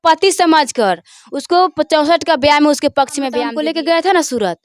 पति समझकर उसको 64 का व्यायाम उसके पक्ष में व्यायाम को लेके गए थे ना सूरत।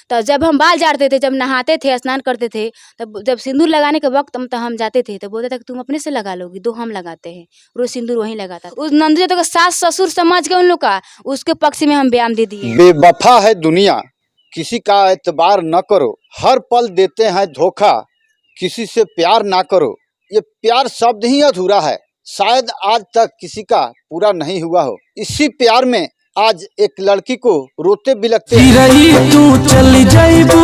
तो जब हम बाल झाड़ते थे, जब नहाते थे, स्नान करते थे, तब जब सिंदूर लगाने के वक्त हम जाते थे तो बोलते थे कि तुम अपने से लगा लोगी, दो हम लगाते हैं। रोज सिंदूर वहीं लगाता। उस नंदू तो सास ससुर समझ के उन लोग का उसके पक्ष में हम व्यायाम दे दिए। बेवफा है दुनिया, किसी का एतबार न करो, हर पल देते हैं धोखा, किसी से प्यार ना करो। ये प्यार शब्द ही अधूरा है, शायद आज तक किसी का पूरा नहीं हुआ हो। इसी प्यार में आज एक लड़की को रोते बिलखते तू चली जाइबू,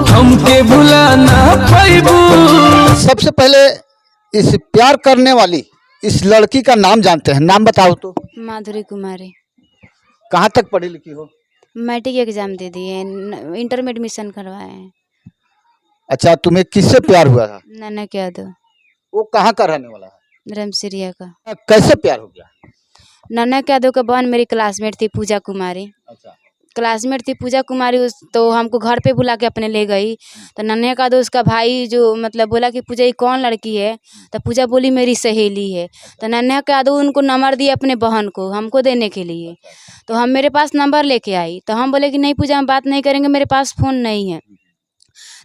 हमके भुला ना पाइबू। सबसे पहले इस प्यार करने वाली इस लड़की का नाम जानते हैं, नाम बताओ तो। माधुरी कुमारी। कहाँ तक पढ़ी लिखी हो? मैट्रिक एग्जाम दे दिए, इंटर में एडमिशन करवाए हैं। अच्छा, तुम्हें किससे प्यार हुआ था? नाना क्या दो, वो कहाँ का रहने वाला है? रमसिरिया का। कैसे प्यार हो गया? नाना क्या दो का बहन मेरी क्लासमेट थी, पूजा कुमारी। अच्छा, क्लासमेट थी पूजा कुमारी। उस तो हमको घर पे बुला के अपने ले गई। तो नन्हे का दोस्त का भाई जो मतलब बोला कि पूजा ये कौन लड़की है? तो पूजा बोली मेरी सहेली है। तो नन्हे का दो उनको नंबर दिए अपने बहन को हमको देने के लिए। तो हम मेरे पास नंबर लेके आई तो हम बोले कि नहीं पूजा हम बात नहीं करेंगे, मेरे पास फ़ोन नहीं है।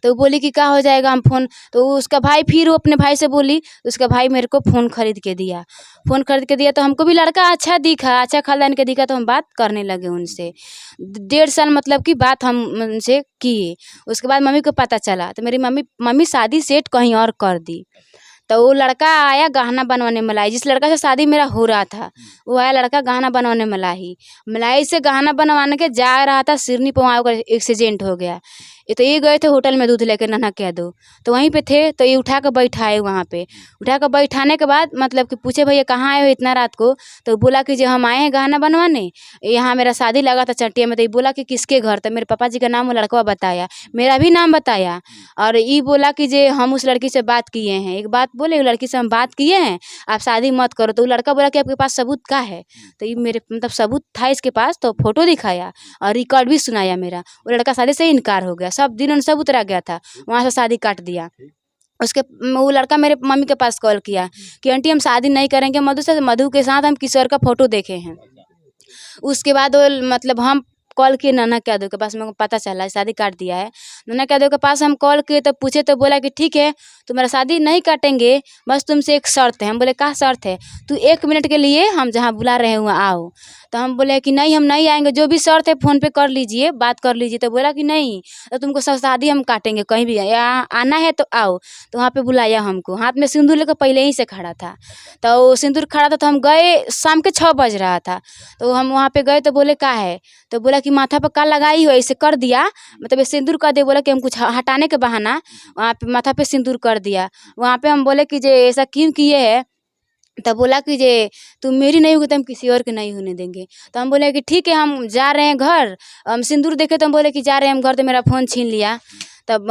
तो वो बोली कि क्या हो जाएगा, हम फ़ोन। तो उसका भाई फिर वो अपने भाई से बोली, उसका भाई मेरे को फ़ोन खरीद के दिया। फ़ोन खरीद के दिया तो हमको भी लड़का अच्छा दिखा, अच्छा खानदान के दिखा। तो हम बात करने लगे उनसे। 1.5 साल मतलब की बात हम उनसे किए। उसके बाद मम्मी को पता चला तो मेरी मम्मी शादी सेट कहीं और कर दी। तो वो लड़का आया गहना बनवाने मलाई, जिस लड़का से शादी मेरा हो रहा था वो आया लड़का गहना बनवाने मलाई से गहना बनवाने के जा रहा था सिरनी पे, वहाँ एक्सीडेंट हो गया। ये गए थे होटल में दूध लेकर नन्हा क्या दो, तो वहीं पे थे। तो ये उठा कर बैठाए वहाँ पे। उठा कर बैठाने के बाद मतलब कि पूछे भैया कहाँ आए हो इतना रात को? तो बोला कि जो हम आए हैं गहना बनवाने, यहाँ मेरा शादी लगा था चटिया में। तो ये बोला कि किसके घर? तो मेरे पापा जी का नाम वो लड़का बताया, मेरा भी नाम बताया। और ये बोला कि जे हम उस लड़की से बात किए हैं। एक बात बोले लड़की से हम बात किए हैं, आप शादी मत करो। तो वो लड़का बोला कि आपके पास सबूत क्या है? तो ये मेरे मतलब सबूत था इसके पास। तो फोटो दिखाया और रिकॉर्ड भी सुनाया मेरा। वो लड़का शादी से इनकार हो गया, सब दिन सब उतरा गया था, वहाँ से शादी काट दिया। उसके वो लड़का मेरे मम्मी के पास कॉल किया कि आंटी हम शादी नहीं करेंगे मधु से, मधु के साथ हम किसी और का फोटो देखे हैं। उसके बाद वो मतलब हम कॉल किए नन्हा क्या दो के पास, मेरे को पता चला शादी काट दिया है। नन्हा क्या दो के पास हम कॉल किए तो पूछे तो बोला कि ठीक है तुम्हारा शादी नहीं काटेंगे, बस तुमसे एक शर्त है। हम बोले क्या शर्त है? तू 1 मिनट के लिए हम जहाँ बुला रहे हैं वहाँ आओ। तो हम बोले कि नहीं हम नहीं आएंगे, जो भी शर्त है फ़ोन पे कर लीजिए, बात कर लीजिए। तो बोला कि नहीं तो तुमको शादी हम काटेंगे, कहीं भी यहाँ आना है तो आओ। तो वहाँ पे बुलाया हमको, हाथ में सिंदूर लेकर पहले ही से खड़ा था। तो सिंदूर खड़ा था तो हम गए, शाम के 6 बज रहा था। तो हम वहाँ पे गए तो बोले क्या है? तो बोला कि माथा पर का लगाई हो, ऐसे कर दिया मतलब ये सिंदूर कर दे। बोला कि हम कुछ हटाने के बहाना वहाँ पे माथा पे सिंदूर कर दिया। वहाँ पे हम बोले कि जे ऐसा क्यों किए है? तब बोला कि जे तुम मेरी नहीं होगी तो हम किसी और के नहीं होने देंगे। तो हम बोले कि ठीक है हम जा रहे हैं घर। हम सिंदूर देखे तो हम बोले कि जा रहे हैं हम घर, तो मेरा फ़ोन छीन लिया। तब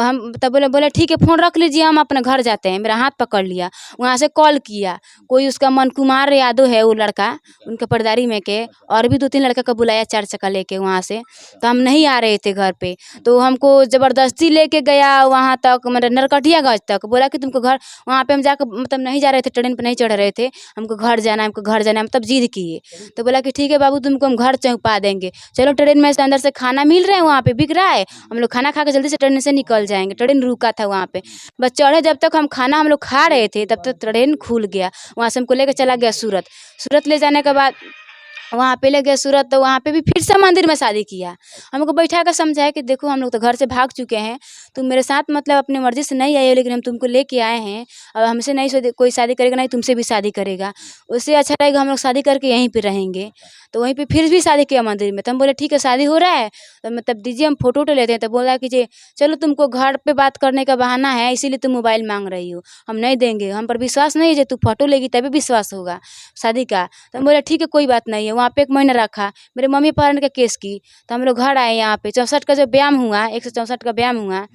बोले ठीक है फ़ोन रख लीजिए हम अपने घर जाते हैं। मेरा हाथ पकड़ लिया, वहाँ से कॉल किया। कोई उसका मन कुमार यादव है वो लड़का, उनके परदारी में के, और भी 2-3 लड़का को बुलाया 4 चक्का लेके वहाँ से। तो हम नहीं आ रहे थे घर पे, तो हमको ज़बरदस्ती लेके गया वहाँ तक, मतलब नरकटियागंज तक। बोला कि तुमको घर, वहाँ पे हम जाकर मतलब नहीं जा रहे थे, ट्रेन पर नहीं चढ़ रहे थे, हमको घर जाना है, हमको घर जाना है। हम तब जिद किए तो बोला कि ठीक है बाबू तुमको हम घर पहुँचा देंगे, चलो ट्रेन में से अंदर से खाना मिल रहा है, वहाँ पे बिक रहा है, हम लोग खाना खा के जल्दी से ट्रेन से निकल जाएंगे। ट्रेन रुका था वहाँ पे, बस चढ़े जब तक हम खाना हम लोग खा रहे थे तब तक ट्रेन खुल गया। वहाँ से हमको लेकर चला गया सूरत ले जाने के बाद वहाँ पे ले गए सूरत। तो वहाँ पे भी फिर से मंदिर में शादी किया। हमको बैठा कर समझाया कि देखो हम लोग तो घर से भाग चुके हैं, तुम मेरे साथ मतलब अपनी मर्ज़ी से नहीं आई हो, लेकिन हम तुमको लेके आए हैं। अब हमसे नहीं कोई शादी करेगा, नहीं तुमसे भी शादी करेगा, उससे अच्छा रहेगा हम लोग शादी करके यहीं पे रहेंगे। तो वहीं पे फिर भी शादी किया मंदिर में। तो हम बोले ठीक है शादी हो रहा है तो मतलब दीजिए हम फ़ोटो लेते हैं। तो बोला कि जे चलो तुमको घर पे बात करने का बहाना है इसीलिए तुम मोबाइल मांग रही हो, हम नहीं देंगे, हम पर विश्वास नहीं है, जो तू फ़ोटो लेगी तभी विश्वास होगा शादी का। तो हम बोले ठीक है कोई बात नहीं है। वहाँ पे 1 महीना रखा, मेरे मम्मी पापा ने केस की। तो हम लोग घर आए, यहाँ पे 64 का जो व्यायाम हुआ, 164 का व्यायाम हुआ,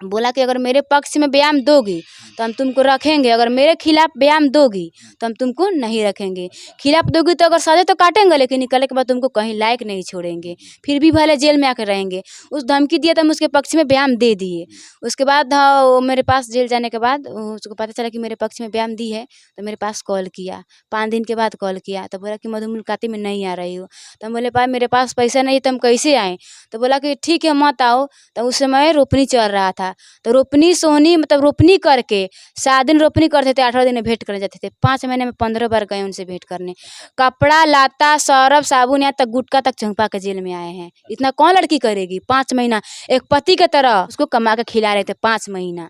बोला कि अगर मेरे पक्ष में बयान दोगी तो हम तुमको रखेंगे, अगर मेरे खिलाफ बयान दोगी तो हम तुमको नहीं रखेंगे। खिलाफ दोगी तो अगर सजा तो काटेंगे, लेकिन निकलने के बाद तुमको कहीं लायक नहीं छोड़ेंगे, फिर भी भले जेल में आकर रहेंगे। उस धमकी दिया तो हम उसके पक्ष में बयान दे दिए। उसके बाद वो मेरे पास जेल जाने के बाद उसको पता चला कि मेरे पक्ष में बयान दी है, तो मेरे पास कॉल किया। 5 दिन के बाद कॉल किया तो बोला कि मधु मुलाकाती में नहीं आ रही हो। तो हम बोले भाई मेरे पास पैसा नहीं है तो हम कैसे आएँ? तो बोला कि ठीक है मत आओ। तो उस समय रोपनी चल रहा था, तो रोपनी सोहनी मतलब रोपनी करके 7 दिन रोपनी करते थे, 8वां दिन में भेंट करने जाते थे। 5 महीने में 15 बार गए उनसे भेंट करने। कपड़ा लाता सरफ साबुन यहाँ तक गुटखा तक चौंपा के जेल में आए हैं। इतना कौन लड़की करेगी? 5 महीना एक पति की तरह उसको कमा के खिला रहे थे 5 महीना।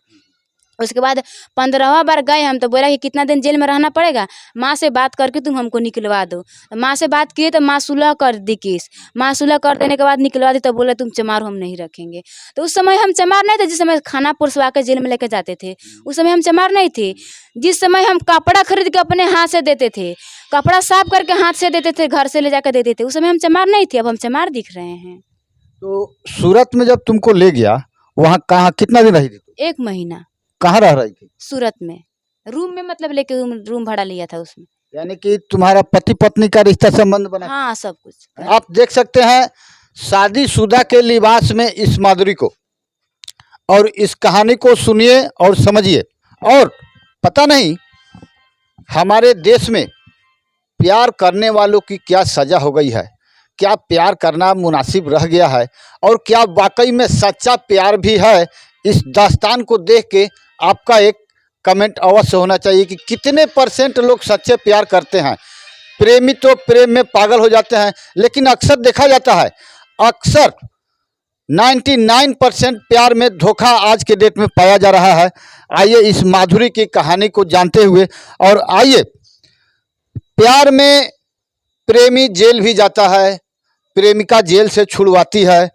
उसके बाद 15वां बार गए हम, तो बोला कि कितना दिन जेल में रहना पड़ेगा, माँ से बात करके तुम हमको निकलवा दो। तो माँ से बात किए तो माँ सुलह कर दी केस। माँ सुलह कर देने के बाद निकलवा दी, तो बोले तुम चमार हम नहीं रखेंगे। तो उस समय हम चमार नहीं थे, जिस समय खाना पुरसवा के जेल में लेके जाते थे उस समय हम चमार नहीं थे। जिस समय हम कपड़ा खरीद के अपने हाथ से देते थे, कपड़ा साफ करके हाथ से देते थे, घर से ले जाकर देते थे, उस समय हम चमार नहीं थे। अब हम चमार दिख रहे हैं। तो सूरत में जब तुमको ले गया, वहाँ कहाँ कितना दिन रही थी? 1 महीना कहाँ रह रही थी? सूरत में रूम में, मतलब लेके रूम भाड़ा लिया था उसमें। यानी कि तुम्हारा पति पत्नी का रिश्ता संबंध बना? हाँ, सब कुछ। आप देख सकते हैं शादीशुदा के लिबास में इस माधुरी को, और इस कहानी को सुनिए और समझिए। और पता नहीं हमारे देश में प्यार करने वालों की क्या सजा हो गई है, क्या प्यार करना मुनासिब रह गया है, और क्या वाकई में सच्चा प्यार भी है। इस दास्तान को देख के आपका एक कमेंट अवश्य होना चाहिए कि कितने % लोग सच्चे प्यार करते हैं। प्रेमी तो प्रेम में पागल हो जाते हैं, लेकिन अक्सर देखा जाता है, अक्सर 99% प्यार में धोखा आज के डेट में पाया जा रहा है। आइए इस माधुरी की कहानी को जानते हुए, और आइए प्यार में प्रेमी जेल भी जाता है, प्रेमिका जेल से छुड़वाती है,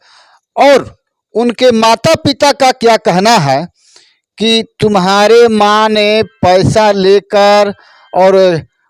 और उनके माता पिता का क्या कहना है कि तुम्हारे माँ ने पैसा लेकर और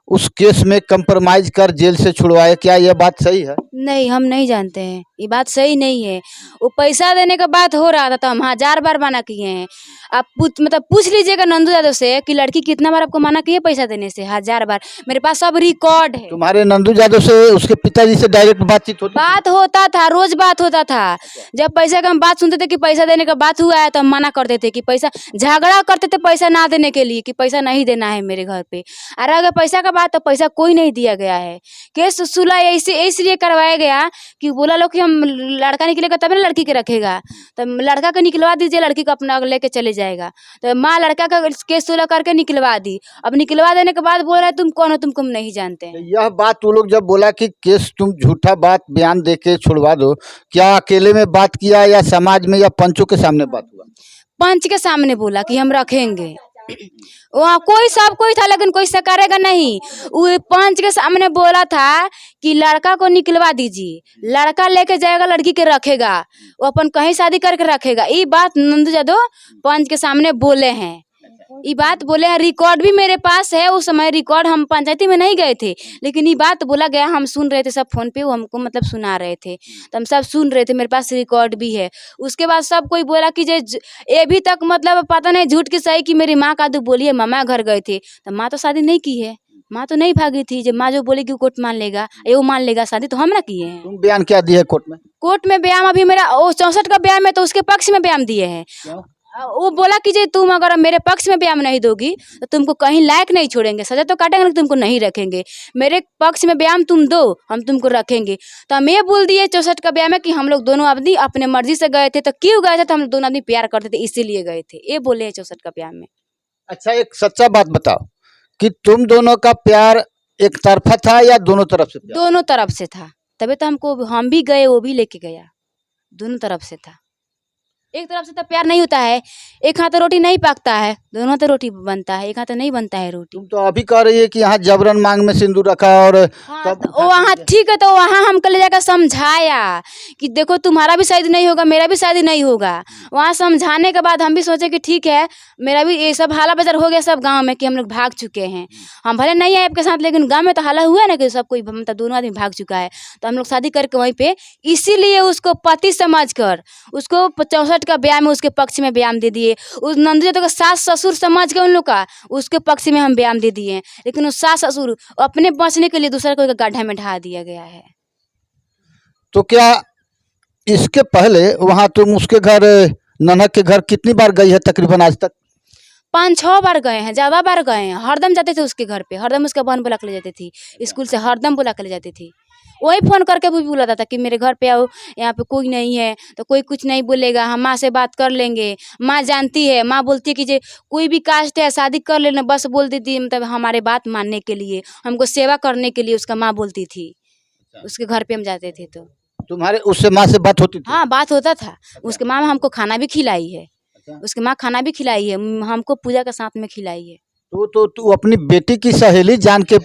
उस केस में कंप्रोमाइज कर जेल से छुड़वाया। क्या यह बात सही है? नहीं, हम नहीं जानते हैं, ये बात सही नहीं है। वो पैसा देने का बात हो रहा था तो हम 1000 बार मना किए हैं। आप पूछ लीजिएगा नंदू यादव से कि लड़की कितना बार आपको मना की है पैसा देने से। 1000 बार, मेरे पास सब रिकॉर्ड है। तुम्हारे नंदू यादव से उसके पिताजी से डायरेक्ट बातचीत होती? बात होता था, रोज बात होता था। जब पैसा का हम बात सुनते थे कि पैसा देने का बात हुआ है, तो हम मना करते थे कि पैसा, झगड़ा करते थे पैसा ना देने के लिए कि पैसा नहीं देना है मेरे घर पे। और अगर पैसा का बात, तो पैसा कोई नहीं दिया गया है। केस सुलह इसलिए करवाया गया कि बोला लोग कि हम लड़का निकलेगा तब ना लड़की के रखेगा, तो लड़का को निकलवा दीजिए, लड़की को अपना लेके चले जाएगा। तो माँ लड़का का केस सुलह करके निकलवा दी। अब निकलवा देने के बाद बोल रहे तुम कौन हो, तुमको हम नहीं जानते हैं। यह बात वो लोग जब बोला कि केस तुम झूठा बात बयान दे के छुड़वा दो, क्या अकेले में बात किया या समाज में या पंचों के सामने बात हुआ? पंच के सामने बोला कि हम रखेंगे। वहाँ सब कोई था, लेकिन कोई से करेगा नहीं। वो पंच के सामने बोला था कि लड़का को निकलवा दीजिए, लड़का लेके जाएगा, लड़की के रखेगा, वो अपन कहीं शादी करके रखेगा। ये बात नंदू यादव पंच के सामने बोले हैं। ये बात बोले हैं, रिकॉर्ड भी मेरे पास है। उस समय रिकॉर्ड, हम पंचायती में नहीं गए थे, लेकिन ये बात बोला गया, हम सुन रहे थे सब फोन पे, वो हमको मतलब सुना रहे थे, तो हम सब सुन रहे थे, मेरे पास रिकॉर्ड भी है। उसके बाद सब कोई बोला कि ये भी तक मतलब पता नहीं झूठ की सही कि मेरी माँ का तो बोलिए मामा घर गए थे, तो माँ तो शादी नहीं की है, माँ तो नहीं भागी थी। जब माँ जो बोलेगी कोर्ट मान लेगा, ये वो मान लेगा, शादी तो हम ना किए हैं। तुम बयान क्या दिए कोर्ट में? कोर्ट में बयान अभी मेरा 64 का बयान में, तो उसके पक्ष में बयान दिए हैं। वो बोला कि जे तुम अगर मेरे पक्ष में बयान नहीं दोगी तो तुमको कहीं लायक नहीं छोड़ेंगे, सजा तो काटेंगे लेकिन तुमको नहीं रखेंगे। मेरे पक्ष में बयान तुम दो, हम तुमको रखेंगे। तो हम ये बोल दिए 64 का बयान में कि हम लोग दोनों आदमी अपने मर्जी से गए थे। तो क्यों गए थे? तो हम दोनों आदमी प्यार करते थे, इसीलिए गए थे, ये बोले हैं 64 का बयान में। अच्छा, एक सच्चा बात बताओ कि तुम दोनों का प्यार एक तरफा था या दोनों तरफ से? दोनों तरफ से था, तभी तो हमको, हम भी गए, वो भी लेके गया, दोनों तरफ से था। एक तरफ से तो प्यार नहीं होता है, एक हाथ रोटी नहीं पकता है, दोनों हाथ रोटी बनता है, एक हाथ नहीं बनता है रोटी। तुम तो अभी कह रही है कि यहाँ जबरन मांग में सिंदूर रखा और हाँ, तो वहाँ ठीक है, तो वहाँ हमको ले जाकर समझाया कि देखो तुम्हारा भी शादी नहीं होगा, मेरा भी शादी नहीं होगा। वहाँ समझाने के बाद हम भी सोचे कि ठीक है, मेरा भी ये सब हाला बाजार हो गया सब गाँव में कि हम लोग भाग चुके हैं। हम भले नहीं आए आपके साथ, लेकिन गाँव में तो हाला हुआ ना कि सब कोई मतलब दोनों आदमी भाग चुका है, तो हम लोग शादी करके वहीं पे, इसीलिए उसको पति समझ कर उसको 64 67 का बयान में उसके पक्ष में बयान दे दिए। उस नंदू जादव का सास ससुर समझ के उन लोग का उसके पक्ष में हम बयान दे दिए हैं, लेकिन उस सास ससुर अपने बचने के लिए दूसरे को गड्ढा में ढा दिया गया है। तो क्या इसके पहले वहाँ तुम उसके घर, ननक के घर कितनी बार गई है तकरीबन आज तक? 5-6 बार गए हैं, ज़्यादा बार गए हैं। हरदम जाते थे उसके घर पे, हरदम उसका बहन बुला के ले जाती थी, स्कूल से हरदम बुला के ले जाती थी। वही फ़ोन करके भी बुलाता था कि मेरे घर पे आओ, यहाँ पे कोई नहीं है तो कोई कुछ नहीं बोलेगा, हम माँ से बात कर लेंगे। माँ जानती है, माँ बोलती है कि जे कोई भी कास्ट है शादी कर लेना, बस बोल देती है, मतलब हमारे बात मानने के लिए, हमको सेवा करने के लिए उसका माँ बोलती थी। उसके घर पे हम जाते थे तो तुम्हारे उससे माँ से बात होती थी? हाँ, बात होता था। उसके माँ हमको खाना भी खिलाई है, उसकी माँ खाना भी खिलाई है, हमको पूजा का साथ में खिलाई है। तो तू अपनी बेटी की सहेली जान के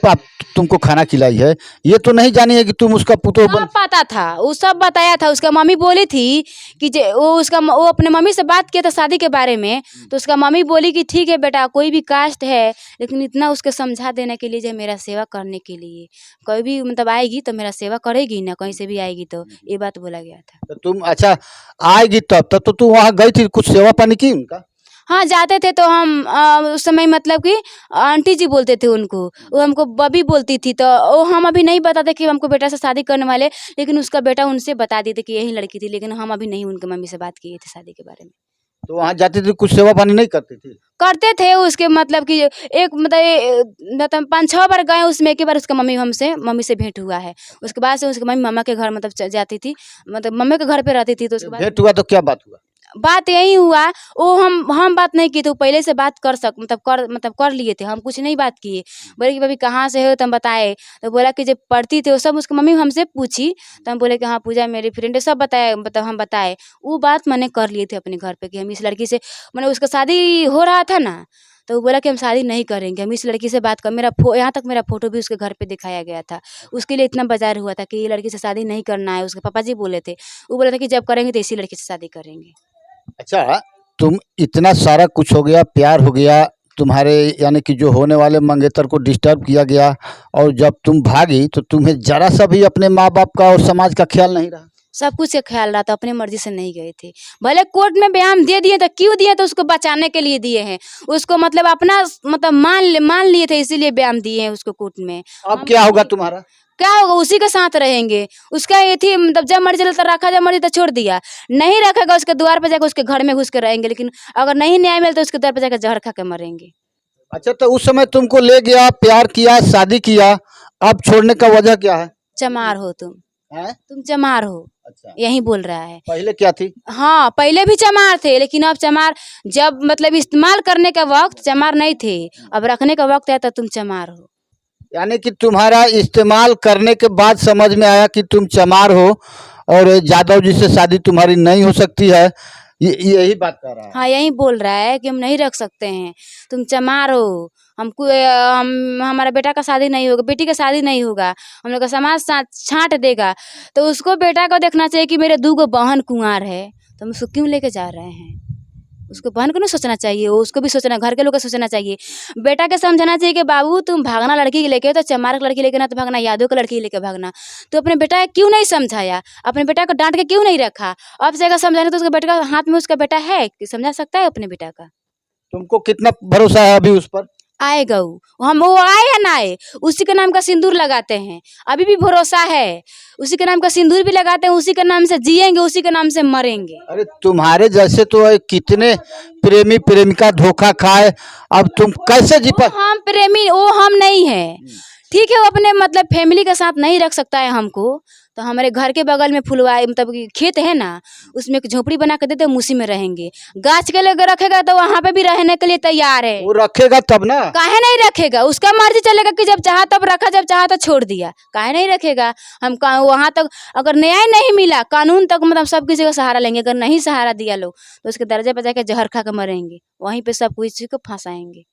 तुमको खाना खिलाई है, ये तो नहीं जानी है कि तुम उसका पुतोह बन? सब पता था, वो सब बताया था। उसका मम्मी बोली थी कि वो अपने मम्मी से बात किया था शादी के बारे में, तो उसका मम्मी बोली कि ठीक है बेटा, कोई भी कास्ट है, लेकिन इतना उसके समझा देने के लिए जो मेरा सेवा करने के लिए कोई भी मतलब आएगी तो मेरा सेवा करेगी ना, कहीं से भी आएगी तो, ये बात बोला गया था। तो तुम अच्छा आएगी तब तो तू वहाँ गई थी, कुछ सेवा पानी की उनका? हाँ, जाते थे तो हम उस समय मतलब कि आंटी जी बोलते थे उनको, वो हमको बबी बोलती थी। तो वो हम अभी नहीं बताते कि हमको बेटा से शादी करने वाले, लेकिन उसका बेटा उनसे बता दिए थे कि यही लड़की थी, लेकिन हम अभी नहीं उनके मम्मी से बात किए थे शादी के बारे में। तो वहाँ जाती थी, कुछ सेवा पानी नहीं करती थी? करते थे उसके मतलब कि एक मतलब 5-6 बार गए, उसमें एक ही बार उसका मम्मी से भेंट हुआ है। उसके बाद से उसकी मम्मी मामा के घर मतलब जाती थी, मतलब मम्मी के घर पे रहती थी। तो उसके बाद भेंट हुआ तो क्या बात हुआ? बात यही हुआ, वो हम बात नहीं किए थे, वो पहले से बात कर लिए थे, हम कुछ नहीं बात किए। बोले कि भाभी कहाँ से हो, तो हम बताए। तो बोला कि जब पढ़ती थे वो सब उसकी मम्मी हमसे पूछी, तो हम बोले कि हाँ पूजा मेरी फ्रेंड है, सब बताए, मतलब हम बताए। वो बात मैंने कर लिए थे अपने घर पे कि हम इस लड़की से, मैंने उसका शादी हो रहा था ना, तो वो बोला कि हम शादी नहीं करेंगे, हम इस लड़की से बात कर। यहाँ तक मेरा फोटो भी उसके घर पे दिखाया गया था। उसके लिए इतना बाजार हुआ था कि ये लड़की से शादी नहीं करना है। उसके पापा जी बोले थे, वो बोले थे कि जब करेंगे तो इसी लड़की से शादी करेंगे। अच्छा, तुम इतना सारा कुछ हो गया, प्यार हो गया तुम्हारे, यानी कि जो होने वाले मंगेतर को डिस्टर्ब किया गया, और जब तुम भागी तो तुम्हें जरा सा भी अपने माँ बाप का और समाज का ख्याल नहीं रहा? सब कुछ का ख्याल रहा था, अपनी मर्जी से नहीं गए थे। भले कोर्ट में बयान दे दिए तो क्यों दिए, तो उसको बचाने के लिए दिए हैं। उसको मतलब अपना मतलब मान लिए थे, इसीलिए बयान दिए हैं उसको कोर्ट में। अब क्या होगा तुम्हारा? क्या होगा, उसी के साथ रहेंगे। उसका ये थी मतलब जब मर्जी तो रखा, जब मर्जी तो छोड़ दिया। नहीं रखेगा उसके द्वार पर जाकर उसके घर में घुस के रहेंगे, लेकिन अगर नहीं न्याय मिले तो उसके द्वार पर जाकर जहर खा के मरेंगे। अच्छा, तो उस समय तुमको ले गया, प्यार किया, शादी किया, अब छोड़ने का वजह क्या है? चमार हो तुम, हैं? तुम चमार हो, अच्छा, यही बोल रहा है। पहले क्या थी? हाँ, पहले भी चमार थे, लेकिन अब चमार जब मतलब इस्तेमाल करने का वक्त चमार नहीं थे, अब रखने का वक्त है तो तुम चमार हो। यानी कि तुम्हारा इस्तेमाल करने के बाद समझ में आया कि तुम चमार हो और जादव जी से शादी तुम्हारी नहीं हो सकती है, यही बात कर रहा है? हाँ, यही बोल रहा है कि हम नहीं रख सकते हैं, तुम चमार हो। हमको हमारा बेटा का शादी नहीं होगा, बेटी का शादी नहीं होगा, हम लोग का समाज छांट देगा। तो उसको बेटा को देखना चाहिए कि मेरे 2 बहन कुंवार है, तो हम उसको क्यों लेके जा रहे हैं? उसको बहन को नहीं सोचना चाहिए, उसको भी सोचना, घर के लोग को सोचना चाहिए। बेटा के समझाना चाहिए कि बाबू तुम भागना लड़की के लेके, तो चमार की लड़की लेके ना तो भागना, यादव की लड़की लेके भागना। तो अपने बेटा क्यों नहीं समझाया, अपने बेटा को डांट के क्यों नहीं रखा? अब से अगर समझाना तो उसका बेटा का हाथ में उसका बेटा है कि समझा सकता है अपने बेटा का? तुमको कितना भरोसा है अभी उस पर? आएगा वो आए या ना आए, उसी के नाम का सिंदूर लगाते हैं, अभी भी भरोसा है। उसी के नाम का सिंदूर भी लगाते हैं, उसी के नाम से जिएंगे, उसी के नाम से मरेंगे। अरे तुम्हारे जैसे तो कितने प्रेमी प्रेमिका धोखा खाए, अब तुम कैसे जी पाए? हम प्रेमी, वो हम नहीं है। ठीक है, वो अपने मतलब फैमिली के साथ नहीं रख सकता है हमको, तो हमारे घर के बगल में फुलवाई मतलब कि खेत है ना, उसमें एक झोपड़ी बना के देते, हम उसी में रहेंगे। गाछ के लेकर रखेगा तो वहाँ पे भी रहने के लिए तैयार है। वो रखेगा तब ना? काहे नहीं रखेगा, उसका मर्जी चलेगा कि जब चाहा तब रखा, जब चाहा तो छोड़ दिया। काहे नहीं रखेगा? हम वहाँ तक अगर न्याय नहीं मिला, कानून तक मतलब सब किसी का सहारा लेंगे। अगर नहीं सहारा दिया लोग तो उसके दर्जे पर जाकर जहर खा के मरेंगे, वहीं पे सब किसी को फंसाएंगे।